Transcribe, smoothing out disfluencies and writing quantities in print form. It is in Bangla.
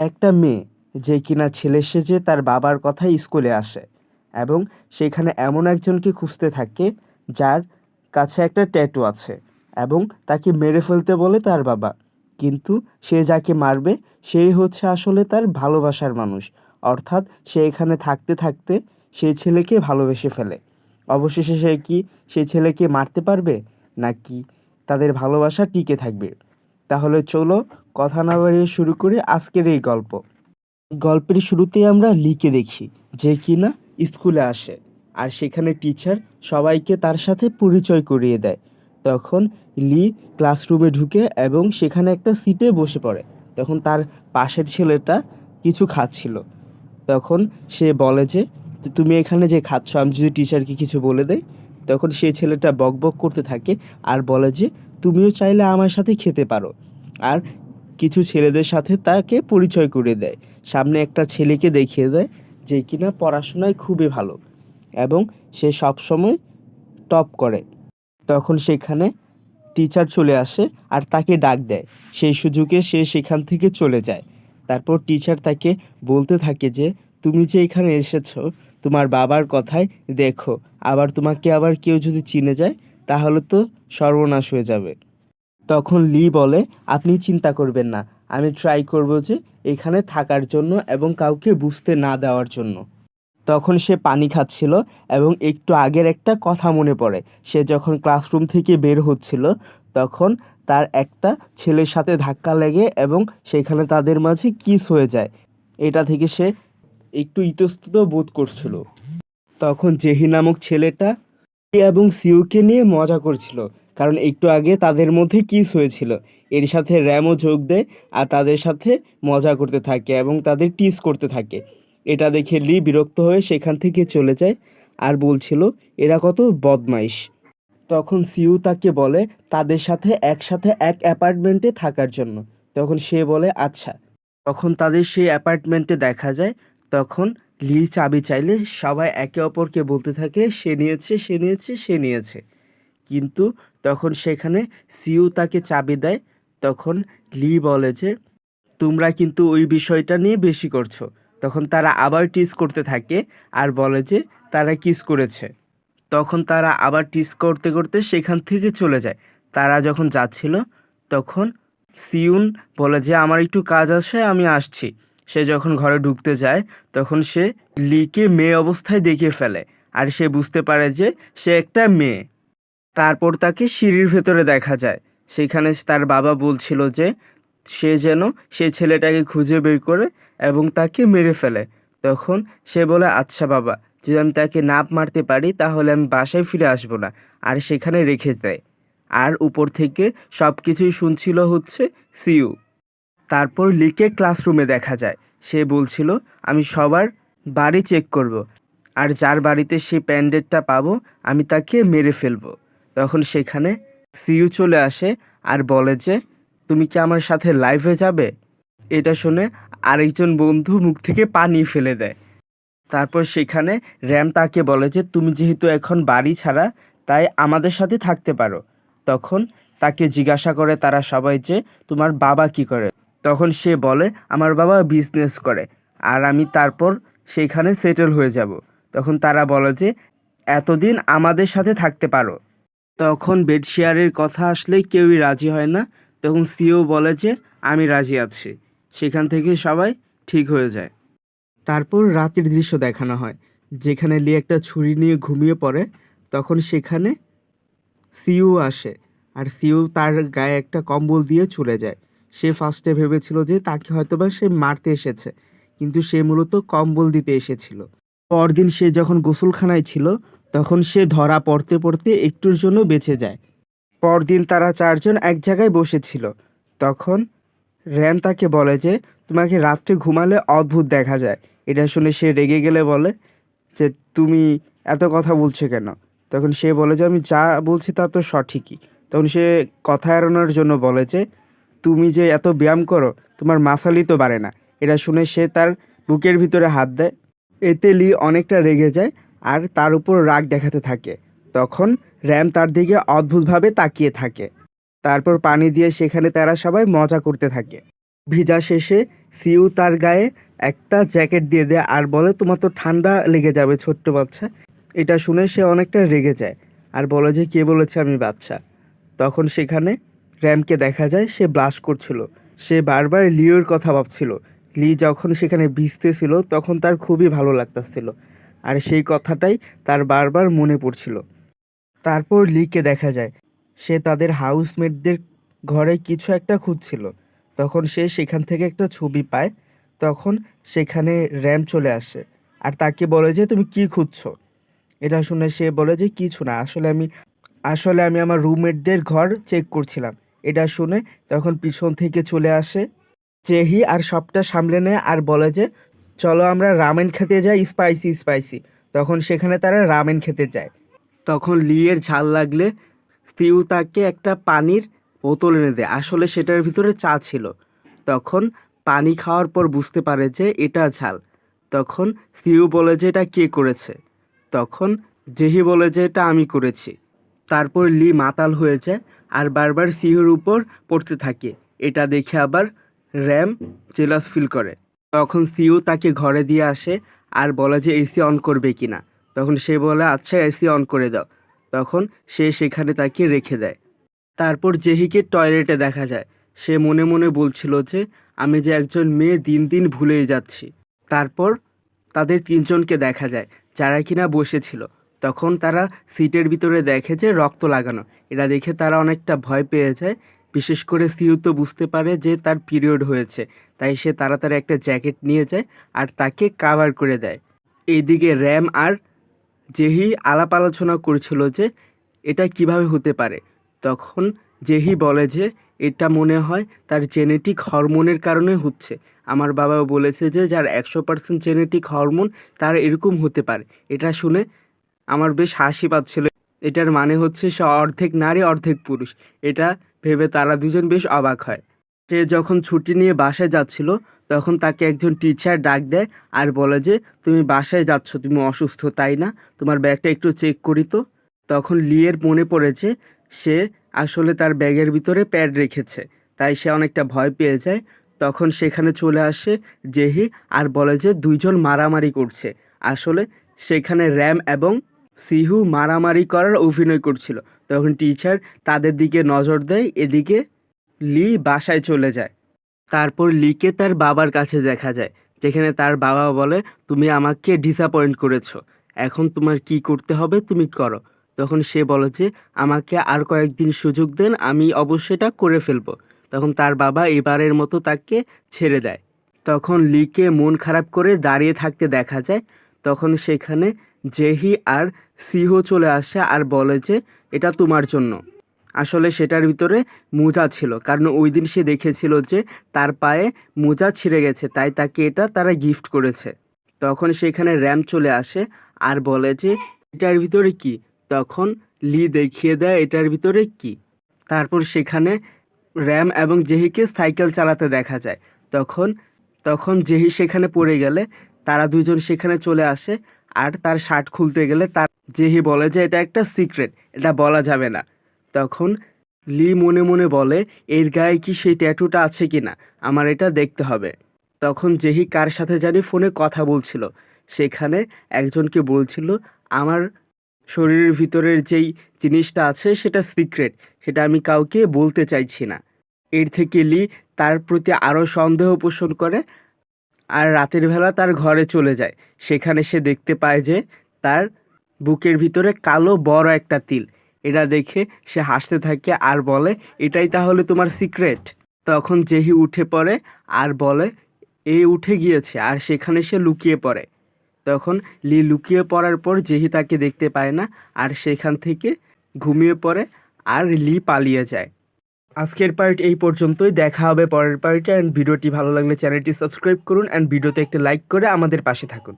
একটা মেয়ে যে কিনা ছেলে সেজে তার বাবার কথায় স্কুলে আসে এবং সেখানে এমন একজনকে খুঁজতে থাকে যার কাছে একটা ট্যাটু আছে এবং তাকে মেরে ফেলতে বলে তার বাবা। কিন্তু সে যাকে মারবে সেই হচ্ছে আসলে তার ভালোবাসার মানুষ, অর্থাৎ সে এখানে থাকতে থাকতে সেই ছেলেকে ভালোবেসে ফেলে। অবশেষে সে কি সেই ছেলেকে মারতে পারবে, নাকি তাদের ভালোবাসা টিকে থাকবে? তাহলে চলো কথা না বাড়িয়ে শুরু করি আজকের এই গল্প। গল্পের শুরুতেই আমরা লিকে দেখি যে কিনা স্কুলে আসে আর সেখানে টিচার সবাইকে তার সাথে পরিচয় করিয়ে দেয়। তখন লি ক্লাসরুমে ঢুকে এবং সেখানে একটা সিটে বসে পড়ে। তখন তার পাশের ছেলেটা কিছু খাচ্ছিল। তখন সে বলে যে তুমি এখানে যে খাচ্ছ আমি যদি টিচারকে কিছু বলে দেই। তখন সেই ছেলেটা বকবক করতে থাকে আর বলে যে তুমিও চাইলে আমার সাথে খেতে পারো। আর কিছু ছেলেদের সাথে তাকে পরিচয় করে দেয়। সামনে একটা ছেলেকে দেখিয়ে দেয় যে কিনা পড়াশোনায় খুবই ভালো এবং সে সবসময় টপ করে। তখন সেখানে টিচার চলে আসে আর তাকে ডাক দেয়। সেই সুযোগে সে সেখান থেকে চলে যায়। তারপর টিচার তাকে বলতে থাকে যে তুমি যে এখানে এসেছো তোমার বাবার কথায় দেখো, আবার তোমাকে আবার কেউ যদি চিনে যায় তাহলে তো সর্বনাশ হয়ে যাবে। তখন লি বলে আপনি চিন্তা করবেন না, আমি ট্রাই করব যে এখানে থাকার জন্য এবং কাউকে বুঝতে না দেওয়ার জন্য। তখন সে পানি খাচ্ছিল এবং একটু আগের একটা কথা মনে পড়ে। সে যখন ক্লাসরুম থেকে বের হচ্ছিল তখন তার একটা ছেলের সাথে ধাক্কা লেগে এবং সেখানে তাদের মাঝে কিস হয়ে যায়। এটা থেকে সে একটু ইতস্তত বোধ করছিল। তখন জেহি নামক ছেলেটা এবং সিউকে নিয়ে মজা করছিল, কারণ একটু আগে তাদের মধ্যে কিস হয়েছিল। এর সাথে র্যামও যোগ দেয় আর তাদের সাথে মজা করতে থাকে এবং তাদের টিস করতে থাকে। এটা দেখে লি বিরক্ত হয়ে সেখান থেকে চলে যায় আর বলছিল এরা কত বদমাইশ। তখন সিউ তাকে বলে তাদের সাথে একসাথে এক অ্যাপার্টমেন্টে থাকার জন্য। তখন সে বলে আচ্ছা। তখন তাদের সেই অ্যাপার্টমেন্টে দেখা যায়। তখন লি চাবি চাইলে সবাই একে অপরকে বলতে থাকে সে নিয়েছে, সে নিয়েছে, সে নিয়েছে। কিন্তু তখন সেখানে সিউ তাকে চাবি দেয়। তখন লি বলে যে তোমরা কিন্তু ওই বিষয়টা নিয়ে বেশি করছো। তখন তারা আবার টিজ করতে থাকে আর বলে যে তারা কিস করেছে। তখন তারা আবার টিজ করতে করতে সেখান থেকে চলে যায়। তারা যখন যাচ্ছিল তখন সিউন বলে যে আমার একটু কাজ আছে, আমি আসছি। সে যখন ঘরে ঢুকতে যায় তখন সে লিকে মেয়ে অবস্থায় দেখে ফেলে আর সে বুঝতে পারে যে সে একটা মেয়ে। তারপর তাকে সিঁড়ির ভেতরে দেখা যায়। সেখানে তার বাবা বলছিল যে সে যেন সেই ছেলেটাকে খুঁজে বের করে এবং তাকে মেরে ফেলে। তখন সে বলে আচ্ছা বাবা, যদি আমি তাকে না মারতে পারি তাহলে আমি বাসায় ফিরে আসবো না, আর সেখানে রেখে দেয়। আর উপর থেকে সব কিছুই শুনছিল হচ্ছে সিউ। তারপর লিকে ক্লাসরুমে দেখা যায়। সে বলছিল আমি সবার বাড়ি চেক করব, আর যার বাড়িতে সেই প্যান্ডেটটা পাবো আমি তাকে মেরে ফেলবো। তখন সেখানে সিইউ চলে আসে আর বলে যে তুমি কি আমার সাথে লাইভে যাবে? এটা শুনে আরেকজন বন্ধু মুখ থেকে পানি ফেলে দেয়। তারপর সেখানে র্যাম তাকে বলে যে তুমি যেহেতু এখন বাড়ি ছাড়া তাই আমাদের সাথে থাকতে পারো। তখন তাকে জিজ্ঞাসা করে তারা সবাই যে তোমার বাবা কি করে? তখন সে বলে আমার বাবা বিজনেস করে আর আমি তারপর সেইখানে সেটেল হয়ে যাব। তখন তারা বলে যে এতদিন আমাদের সাথে থাকতে পারো। তখন বেড শেয়ারের কথা আসলে কেউই রাজি হয় না। তখন সিও বলে যে আমি রাজি আছি। সেখান থেকে সবাই ঠিক হয়ে যায়। তারপর রাতের দৃশ্য দেখানো হয় যেখানে লি একটা ছুরি নিয়ে ঘুমিয়ে পড়ে। তখন সেখানে সিউ আসে আর সিউ তার গায়ে একটা কম্বল দিয়ে চলে যায়। সে ফার্স্টে ভেবেছিল যে তাকে হয়তোবা সে মারতে এসেছে, কিন্তু সে মূলত কম্বল দিতে এসেছিল। পরদিন সে যখন গোসলখানায় ছিল তখন সে ধরা পড়তে পড়তে একটুর জন্য বেঁচে যায়। পরদিন তারা চারজন এক জায়গায় বসেছিল। তখন র্যান তাকে বলে যে তোমাকে রাত্রে ঘুমালে অদ্ভুত দেখা যায়। এটা শুনে সে রেগে গেলে বলে যে তুমি এত কথা বলছো কেন? তখন সে বলে যে আমি যা বলছি তা তো সঠিকই। তখন সে কথা এড়ানোর জন্য বলে যে তুমি যে এত ব্যায়াম করো তোমার মাসালই তো বাড়ে না। এটা শুনে সে তার বুকের ভিতরে হাত দেয়। এতে লি অনেকটা রেগে যায় আর তার উপর রাগ দেখাতে থাকে। তখন র্যাম তার দিকে অদ্ভুতভাবে তাকিয়ে থাকে। তারপর পানি দিয়ে সেখানে তারা সবাই মজা করতে থাকে। ভিজা শেষে সিউ তার গায়ে একটা জ্যাকেট দিয়ে দেয় আর বলে তোমার তো ঠান্ডা লেগে যাবে ছোট্ট বাচ্চা। এটা শুনে সে অনেকটা রেগে যায় আর বলে যে কে বলেছে আমি বাচ্চা। তখন সেখানে র্যামকে দেখা যায় সে ব্লাশ করছিল, সে বারবার লিওর কথা ভাবছিল। লি যখন সেখানে ভিজতেছিল তখন তার খুবই ভালো লাগতেছিল আর সেই কথাটাই তার বারবার মনে পড়ছিল। তারপর লিকে দেখা যায় সে তাদের হাউসমেটদের ঘরে কিছু একটা খুঁজছিল। তখন সে সেখান থেকে একটা ছবি পায়। তখন সেখানে র্যাম চলে আসে আর তাকে বলে যে তুমি কি খুঁজছো। এটা শুনে সে বলে যে কিছু না, আসলে আমি আমার রুমমেটদের ঘর চেক করছিলাম। এটা শুনে তখন পিছন থেকে চলে আসে জেহি আর সবটা সামলে নেয় আর বলে যে চলো আমরা রামেন খেতে যাই, স্পাইসি স্পাইসি। তখন সেখানে তারা রামেন খেতে যায়। তখন লিয়ের ঝাল লাগলে স্টিউ তাকে একটা পানির বোতল এনে দেয়, আসলে সেটার ভিতরে চা ছিল। তখন পানি খাওয়ার পর বুঝতে পারে যে এটা ঝাল। তখন স্টিউ বলে যে এটা কে করেছে। তখন জেহি বলে যে এটা আমি করেছি। তারপর লি মাতাল হয়ে যায় আর বারবার সিহুর উপর পড়তে থাকে। এটা দেখে আবার র্যাম জেলাস ফিল করে। তখন সিউ তাকে ঘরে দিয়ে আসে আর বলে যে এসি অন করবে কিনা। তখন সে বলে আচ্ছা এসি অন করে দাও। তখন সে সেখানে তাকে রেখে দেয়। তারপর জেহিকে টয়লেটে দেখা যায়। সে মনে মনে বলছিল যে আমি যে একজন মেয়ে দিন দিন ভুলেই যাচ্ছি। তারপর তাদের তিনজনকে দেখা যায় যারা কিনা বসেছিল। তখন তারা সিটের ভিতরে দেখে যে রক্ত লাগানো। এটা দেখে তারা অনেকটা ভয় পেয়ে যায়। বিশেষ করে সিউ তো বুঝতে পারে যে তার পিরিয়ড হয়েছে, তাই সে তাড়াতাড়ি একটা জ্যাকেট নিয়ে যায় আর তাকে কাভার করে দেয়। এইদিকে র্যাম আর জেহি আলাপ আলোচনা করছিল যে এটা কিভাবে হতে পারে। তখন জেহি বলে যে এটা মনে হয় তার জেনেটিক হরমোনের কারণে হচ্ছে। আমার বাবাও বলেছে যে যার 100% জেনেটিক হরমোন তার এরকম হতে পারে। এটা শুনে আমার বেশ হাসি পাচ্ছিল। এটার মানে হচ্ছে সে অর্ধেক নারী অর্ধেক পুরুষ। এটা ভেবে তারা দুজন বেশ অবাক হয়। সে যখন ছুটি নিয়ে বাসায় যাচ্ছিল তখন তাকে একজন টিচার ডাক দেয় আর বলে যে তুমি বাসায় যাচ্ছ, তুমি অসুস্থ তাই না, তোমার ব্যাগটা একটু চেক করি তো। তখন লিয়ের মনে পড়েছে সে আসলে তার ব্যাগের ভিতরে প্যাড রেখেছে, তাই সে অনেকটা ভয় পেয়ে যায়। তখন সেখানে চলে আসে জেহি আর বলে যে দুইজন মারামারি করছে। আসলে সেখানে র্যাম এবং সিহু মারামারি করার অভিনয় করছিল। তখন টিচার তাদের দিকে নজর দেয়। এদিকে লি বাসায় চলে যায়। তারপর লিকে তার বাবার কাছে দেখা যায়, যেখানে তার বাবা বলে তুমি আমাকে ডিসঅ্যাপয়েন্ট করেছো, এখন তোমার কি করতে হবে তুমি করো। তখন সে বলে যে আমাকে আর কয়েকদিন সুযোগ দেন, আমি অবশ্যই এটা করে ফেলবো। তখন তার বাবা এবারের মতো তাকে ছেড়ে দেয়। তখন লিকে মন খারাপ করে দাঁড়িয়ে থাকতে দেখা যায়। তখন সেখানে জেহি আর সিহো চলে আসে আর বলে যে এটা তোমার জন্য। আসলে সেটার ভিতরে মোজা ছিল, কারণ ওই দিন সে দেখেছিল যে তার পায়ে মোজা ছিঁড়ে গেছে, তাই তাকে এটা তারা গিফট করেছে। তখন সেখানে র্যাম চলে আসে আর বলে যে এটার ভিতরে কি। তখন লি দেখিয়ে দেয় এটার ভিতরে কি। তারপর সেখানে র্যাম এবং জেহিকে সাইকেল চালাতে দেখা যায়। তখন তখন জেহি সেখানে পড়ে গেলে তারা দুজন সেখানে চলে আসে আর তার শার্ট খুলতে গেলে তার জেহি বলে যে এটা একটা সিক্রেট, এটা বলা যাবে না। তখন লি মনে মনে বলে এর গায়ে কি সেই ট্যাটুটা আছে কি না, আমার এটা দেখতে হবে। তখন জেহি কার সাথে জানি ফোনে কথা বলছিল, সেখানে একজনকে বলছিল আমার শরীরের ভিতরের যেই জিনিসটা আছে সেটা সিক্রেট, সেটা আমি কাউকে বলতে চাইছি না। এর থেকে লি তার প্রতি আরও সন্দেহ পোষণ করে আর রাতের বেলা তার ঘরে চলে যায়। সেখানে সে দেখতে পায় যে তার বুকের ভিতরে কালো বড় একটা তিল। এটা দেখে সে হাসতে থাকে আর বলে এটাই তাহলে তোমার সিক্রেট। তখন জেহি উঠে পড়ে আর বলে উঠে গিয়েছে আর সেখানে সে লুকিয়ে পড়ে। তখন লি লুকিয়ে পড়ার পর জেহি তাকে দেখতে পায় না আর সেখান থেকে ঘুমিয়ে পড়ে আর লি পালিয়ে যায়। আজকের পার্ট এই পর্যন্তই, দেখা হবে পরের পার্টে। অ্যান্ড ভিডিওটি ভালো লাগলে চ্যানেলটি সাবস্ক্রাইব করুন অ্যান্ড ভিডিওতে একটা লাইক করে আমাদের পাশে থাকুন।